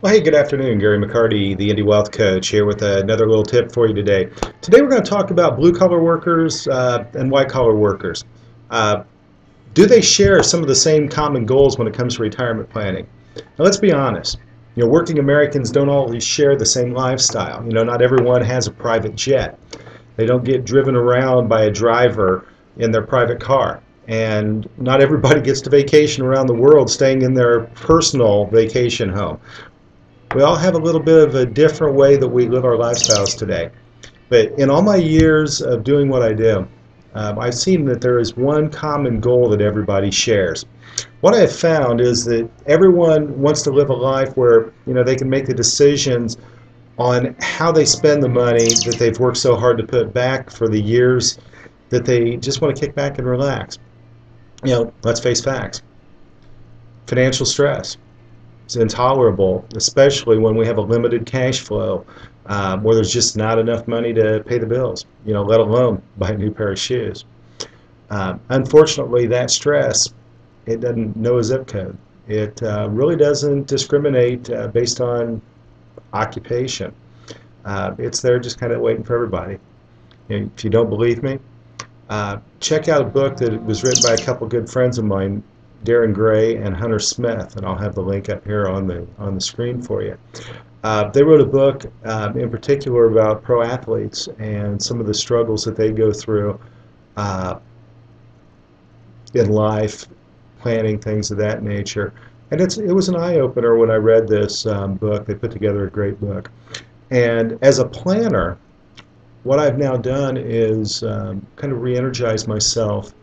Well, hey, good afternoon. Gary McCarty, the Indie Wealth Coach, here with another little tip for you today. Today, we're going to talk about blue-collar workers and white-collar workers. Uh, do they share some of the same common goals when it comes to retirement planning? Now, let's be honest. Working Americans don't always share the same lifestyle. Not everyone has a private jet. They don't get driven around by a driver in their private car. And not everybody gets to vacation around the world staying in their personal vacation home. We all have a little bit of a different way that we live our lifestyles today. But in all my years of doing what I do, I've seen that there is one common goal that everybody shares. What I have found is that everyone wants to live a life where they can make the decisions on how they spend the money that they've worked so hard to put back for the years that they just want to kick back and relax. Let's face facts. Financial stress. It's intolerable, especially when we have a limited cash flow, where there's just not enough money to pay the bills, let alone buy a new pair of shoes. Unfortunately, that stress, it doesn't know a zip code. It really doesn't discriminate based on occupation. It's there just kind of waiting for everybody. If you don't believe me, check out a book that was written by a couple good friends of mine, Darren Gray and Hunter Smith, and I'll have the link up here on the screen for you. They wrote a book in particular about pro athletes and some of the struggles that they go through in life, planning, things of that nature. And it was an eye-opener when I read this book. They put together a great book. And as a planner, what I've now done is kind of re-energize myself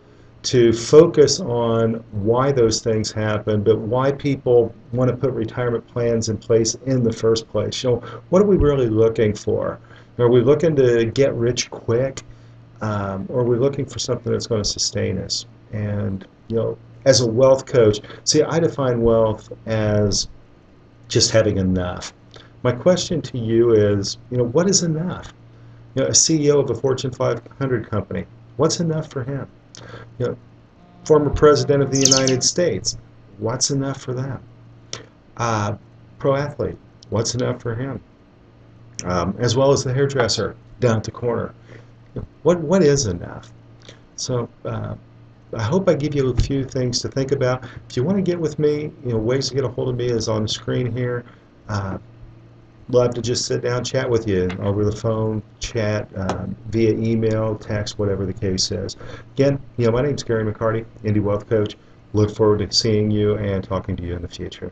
to focus on why those things happen, but why people want to put retirement plans in place in the first place. What are we really looking for? Are we looking to get rich quick, or are we looking for something that's going to sustain us? And as a wealth coach, see, I define wealth as just having enough. My question to you is, what is enough? A CEO of a Fortune 500 company, what's enough for him? Former President of the United States, what's enough for them? Pro athlete, what's enough for him? As well as the hairdresser down at the corner. What is enough? So I hope I give you a few things to think about. If you want to get with me, ways to get a hold of me is on the screen here. Love to just sit down, chat with you over the phone, chat via email, text, whatever the case is. Again, my name's Gary McCarty, Indie Wealth Coach. Look forward to seeing you and talking to you in the future.